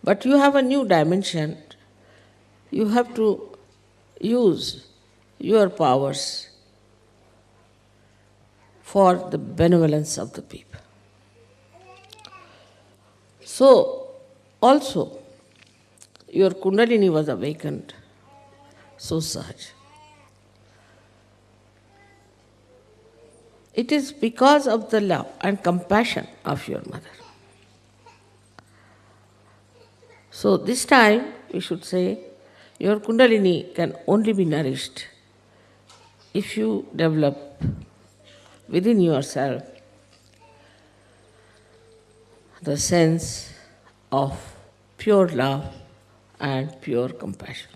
But you have a new dimension. You have to use your powers for the benevolence of the people. So, also, your Kundalini was awakened so Sahaj. It is because of the love and compassion of your mother. So this time we should say your Kundalini can only be nourished if you develop within yourself the sense of pure love and pure compassion.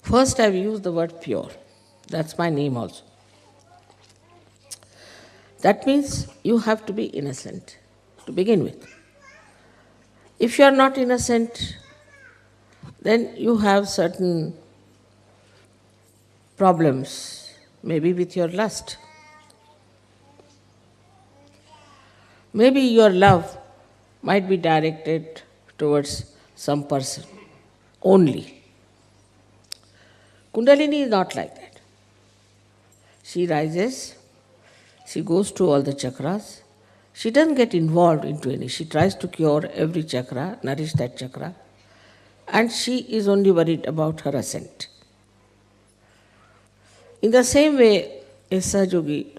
First, I've used the word pure. That's my name also. That means you have to be innocent to begin with. If you are not innocent, then you have certain problems, maybe with your lust. Maybe your love might be directed towards some person only. Kundalini is not like that. She rises, she goes to all the chakras, she doesn't get involved into any. She tries to cure every chakra, nourish that chakra, and she is only worried about her ascent. In the same way, a Sahaja Yogi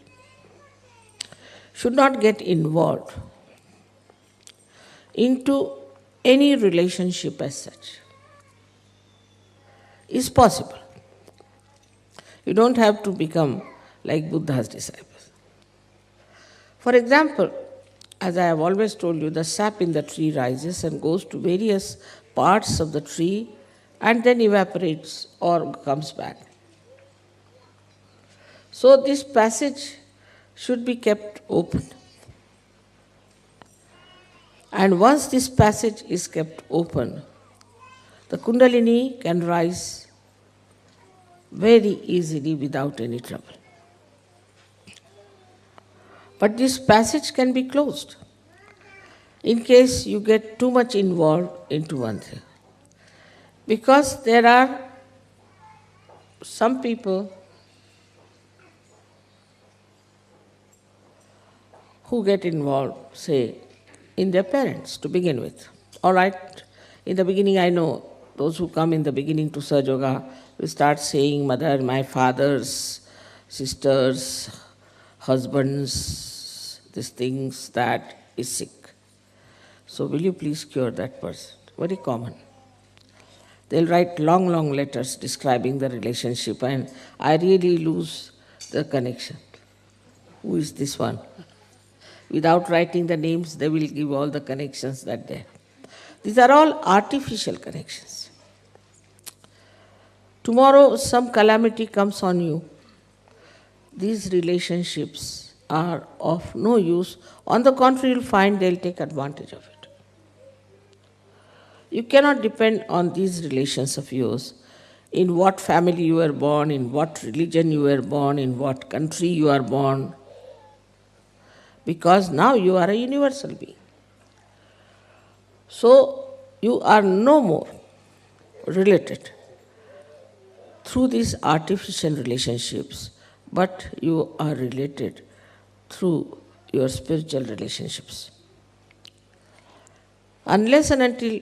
should not get involved into any relationship as such. It's possible. You don't have to become like Buddha's disciples. For example, as I have always told you, the sap in the tree rises and goes to various parts of the tree and then evaporates or comes back. So this passage should be kept open. And once this passage is kept open, the Kundalini can rise very easily without any trouble. But this passage can be closed in case you get too much involved into one thing. Because there are some people who get involved, say, in their parents to begin with. All right, in the beginning I know those who come in the beginning to Sahaja Yoga will start saying, mother, my father's sisters, husbands, these things, that is sick. So will you please cure that person? Very common. They'll write long, long letters describing the relationship and I really lose the connection. Who is this one? Without writing the names, they will give all the connections that they have. These are all artificial connections. Tomorrow some calamity comes on you. These relationships are of no use. On the contrary, you'll find they'll take advantage of it. You cannot depend on these relations of yours, in what family you were born, in what religion you were born, in what country you are born, because now you are a universal being. So you are no more related through these artificial relationships, but you are related through your spiritual relationships. Unless and until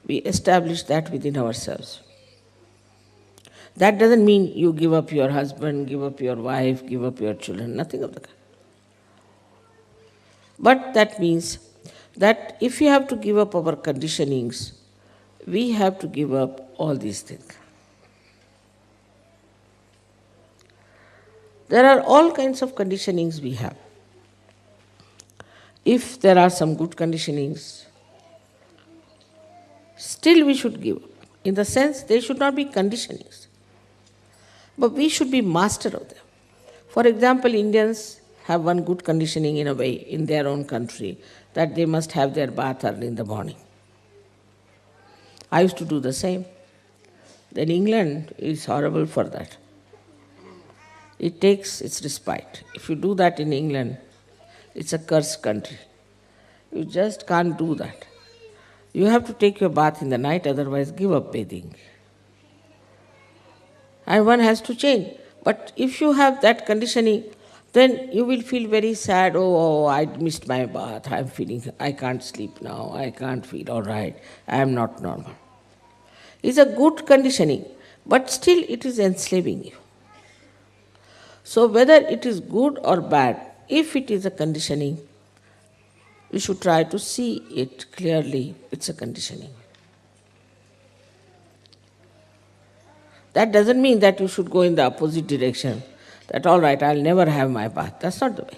we establish that within ourselves. That doesn't mean you give up your husband, give up your wife, give up your children, nothing of the kind. But that means that if we have to give up our conditionings, we have to give up all these things. There are all kinds of conditionings we have. If there are some good conditionings, still we should give up. In the sense, they should not be conditionings, but we should be master of them. For example, Indians have one good conditioning in a way in their own country, that they must have their bath early in the morning. I used to do the same. Then England is horrible for that. It takes its respite. If you do that in England, it's a cursed country. You just can't do that. You have to take your bath in the night, otherwise give up bathing. And one has to change. But if you have that conditioning, then you will feel very sad. Oh, I missed my bath. I'm feeling, I can't sleep now. I can't feel all right. I am not normal. It's a good conditioning, but still it is enslaving you. So whether it is good or bad, if it is a conditioning, you should try to see it clearly. It's a conditioning. That doesn't mean that you should go in the opposite direction, that all right, I'll never have my bath. That's not the way.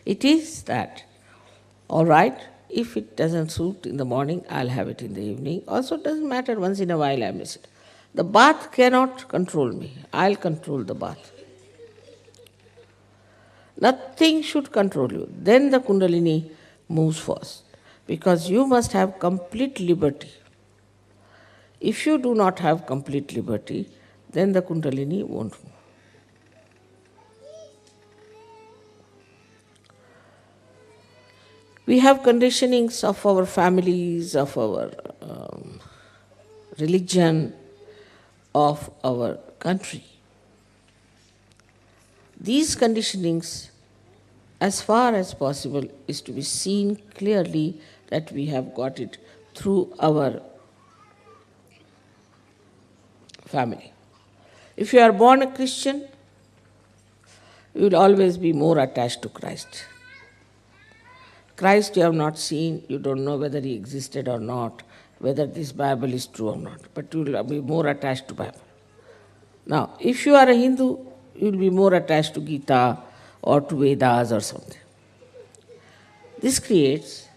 It is that, all right, if it doesn't suit in the morning, I'll have it in the evening. Also, it doesn't matter, once in a while I miss it. The bath cannot control me. I'll control the bath. Nothing should control you. Then the Kundalini moves first, because you must have complete liberty. If you do not have complete liberty, then the Kundalini won't move. We have conditionings of our families, of our religion, of our country. These conditionings, as far as possible, is to be seen clearly that we have got it through our family. If you are born a Christian, you will always be more attached to Christ. Christ you have not seen, you don't know whether he existed or not, whether this Bible is true or not, but you will be more attached to Bible. Now, if you are a Hindu, you will be more attached to Gita or to Vedas or something. This creates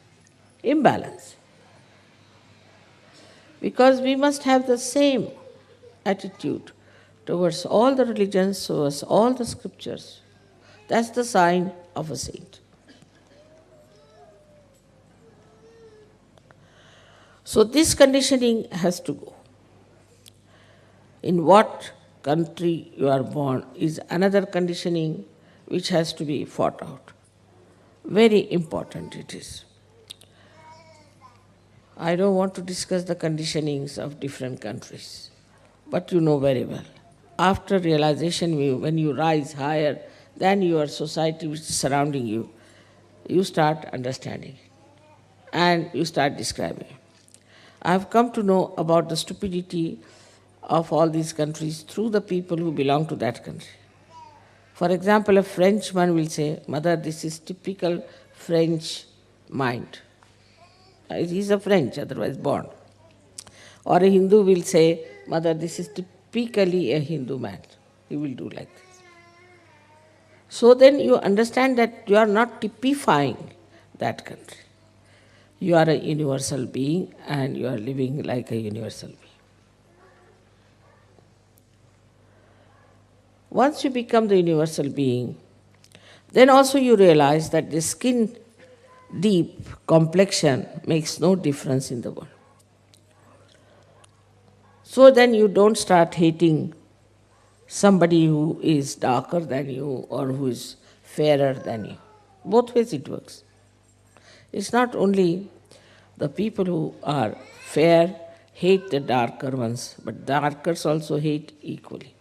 imbalance, because we must have the same attitude towards all the religions, towards all the scriptures. That's the sign of a saint. So this conditioning has to go. In what country you are born is another conditioning which has to be fought out. Very important it is. I don't want to discuss the conditionings of different countries, but you know very well. After realization, when you rise higher than your society which is surrounding you, you start understanding and you start describing. I have come to know about the stupidity of all these countries through the people who belong to that country. For example, a Frenchman will say, Mother, this is typical French mind. He is a French, otherwise born. Or a Hindu will say, Mother, this is typically a Hindu man. He will do like this. So then you understand that you are not typifying that country. You are a universal being and you are living like a universal being. Once you become the universal being, then also you realize that the skin deep complexion makes no difference in the world. So then you don't start hating somebody who is darker than you or who is fairer than you. Both ways it works. It's not only the people who are fair hate the darker ones, but darkers also hate equally.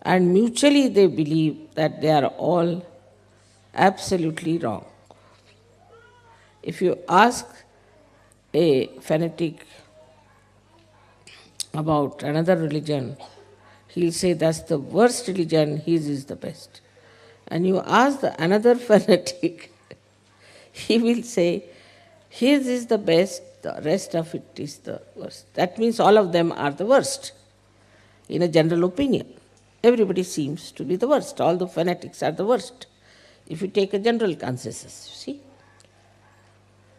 And mutually they believe that they are all absolutely wrong. If you ask a fanatic about another religion, he'll say that's the worst religion, his is the best. And you ask another fanatic, he will say his is the best, the rest of it is the worst. That means all of them are the worst, in a general opinion. Everybody seems to be the worst. All the fanatics are the worst. If you take a general consensus, see?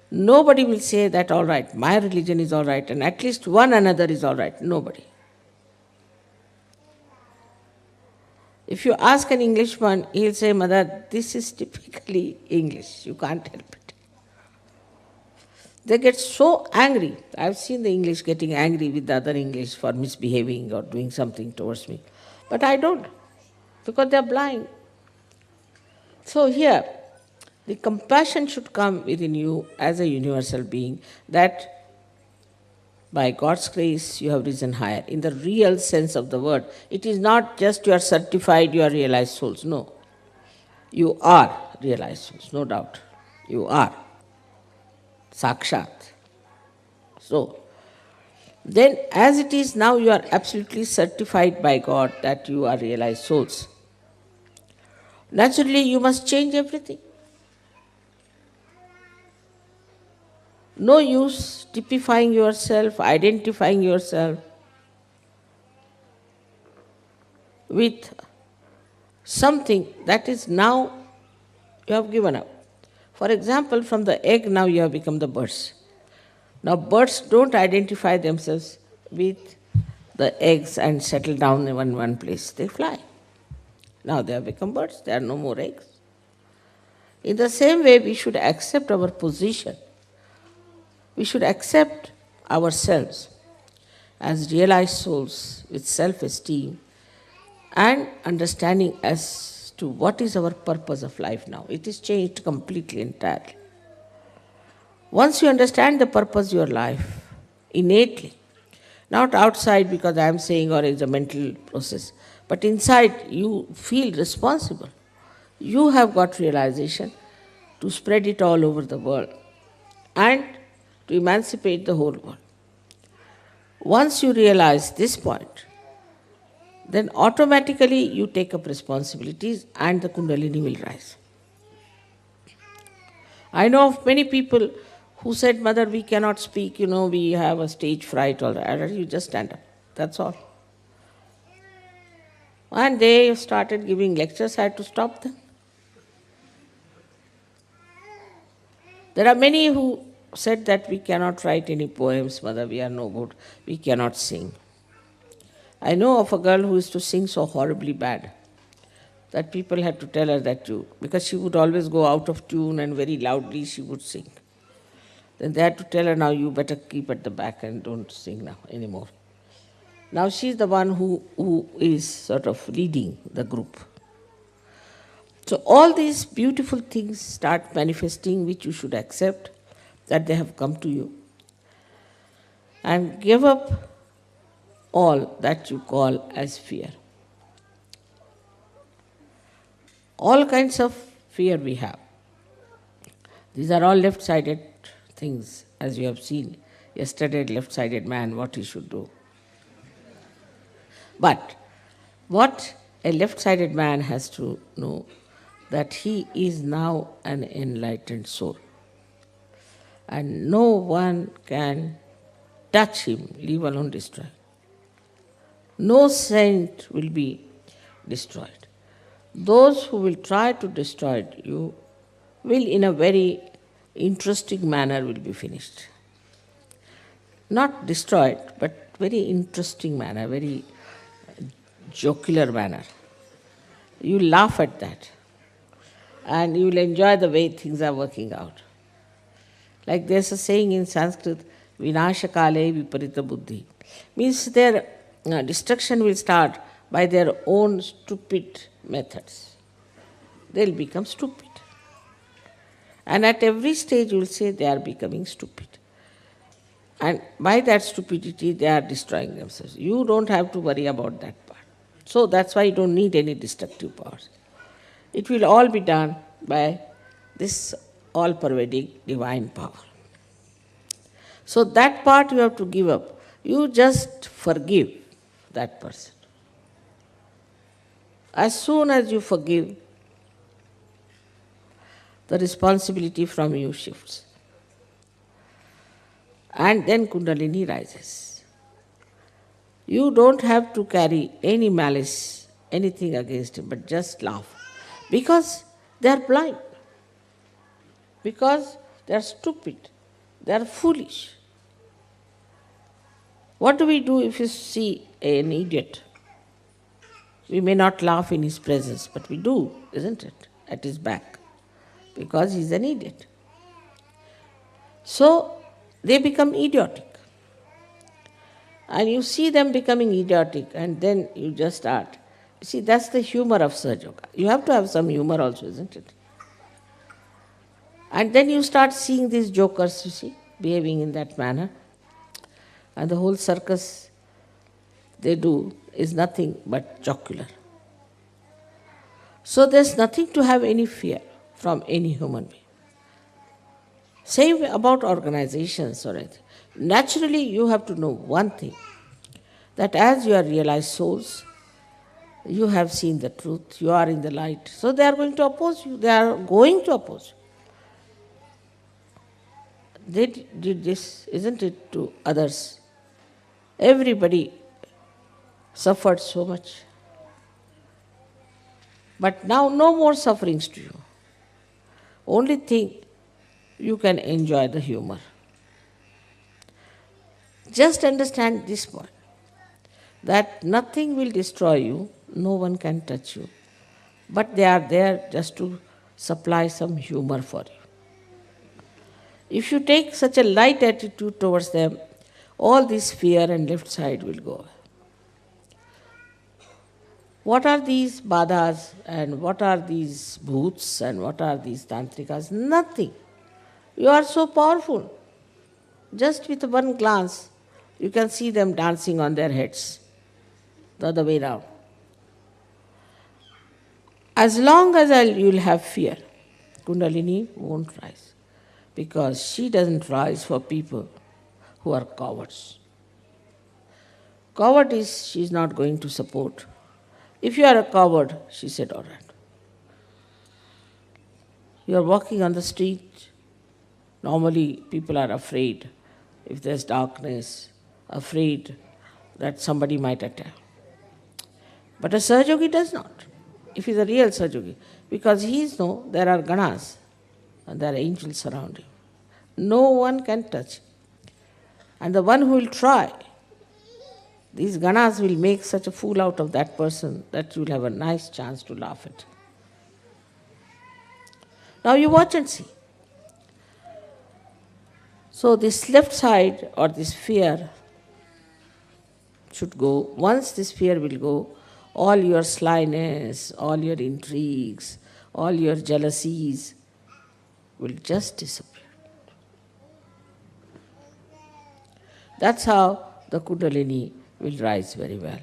Nobody will say that, all right, my religion is all right, and at least one another is all right. Nobody. If you ask an Englishman, he'll say, Mother, this is typically English. You can't help it. They get so angry. I've seen the English getting angry with the other English for misbehaving or doing something towards me. But I don't, because they're blind. So here, the compassion should come within you as a universal being, that by God's grace you have risen higher. In the real sense of the word, it is not just you are certified, you are realized souls. No. You are realized souls, no doubt. You are. Sakshat. So, then as it is now, you are absolutely certified by God that you are realized souls. Naturally, you must change everything. No use typifying yourself, identifying yourself with something that is now you have given up. For example, from the egg now you have become the birds. Now birds don't identify themselves with the eggs and settle down in one place. They fly. Now they have become birds. There are no more eggs. In the same way, we should accept our position. We should accept ourselves as realized souls with self-esteem and understanding as to what is our purpose of life now. It is changed completely, entirely. Once you understand the purpose of your life innately, not outside because I am saying or it's a mental process, but inside you feel responsible. You have got realization to spread it all over the world and to emancipate the whole world. Once you realize this point, then automatically you take up responsibilities and the Kundalini will rise. I know of many people who said, Mother, we cannot speak, we have a stage fright, all that. You just stand up, that's all. And they started giving lectures, I had to stop them. There are many who said that we cannot write any poems, Mother, we are no good, we cannot sing. I know of a girl who used to sing so horribly bad that people had to tell her that because she would always go out of tune and very loudly she would sing. Then they had to tell her, now you better keep at the back and don't sing now anymore. Now she's the one who is sort of leading the group. So all these beautiful things start manifesting, which you should accept that they have come to you. And give up all that you call as fear. All kinds of fear we have. These are all left-sided things, as you have seen yesterday, left-sided man, what he should do. But what a left-sided man has to know, that he is now an enlightened soul. And no one can touch him, leave alone destroy. No saint will be destroyed. Those who will try to destroy you will in a very interesting manner will be finished. Not destroyed, but very interesting manner, very jocular manner. You laugh at that and you will enjoy the way things are working out. Like there's a saying in Sanskrit, Vinashakale viparita buddhi. Means their destruction will start by their own stupid methods. They'll become stupid. And at every stage you will say they are becoming stupid. And by that stupidity they are destroying themselves. You don't have to worry about that part. So that's why you don't need any destructive powers. It will all be done by this all-pervading divine power. So that part you have to give up. You just forgive that person. As soon as you forgive, the responsibility from you shifts. And then Kundalini rises. You don't have to carry any malice, anything against him, but just laugh. Because they are blind. Because they are stupid. They are foolish. What do we do if you see an idiot? We may not laugh in his presence, but we do, isn't it? At his back. Because he's an idiot. So they become idiotic. And you see them becoming idiotic, and then you just start See, that's the humor of Sahaja Yoga. You have to have some humor also, isn't it? And then you start seeing these jokers, you see, behaving in that manner. And the whole circus they do is nothing but jocular. So there's nothing to have any fear from any human being. Same about organizations or anything. Naturally, you have to know one thing, that as you are realized souls, you have seen the truth, you are in the light. So they are going to oppose you. They are going to oppose you. They did this, isn't it, to others. Everybody suffered so much. But now no more sufferings to you. Only thing, you can enjoy the humor. Just understand this point, that nothing will destroy you, no one can touch you. But they are there just to supply some humor for you. If you take such a light attitude towards them, all this fear and left side will go away. What are these badhas and what are these bhoots and what are these tantrikas? Nothing. You are so powerful. Just with one glance, you can see them dancing on their heads, the other way round. As long as you will have fear, Kundalini won't rise, because she doesn't rise for people who are cowards. Coward is, she is not going to support. If you are a coward, she said, all right. You are walking on the street. Normally, people are afraid. If there's darkness, afraid that somebody might attack. But a Sahaja Yogi does not. If he's a real Sahaja Yogi, because there are ganas and there are angels around him. No one can touch him. And the one who will try, these ganas will make such a fool out of that person that you will have a nice chance to laugh at. Now you watch and see. So this left side or this fear should go. Once this fear will go, all your slyness, all your intrigues, all your jealousies will just disappear. That's how the Kundalini will rise very well.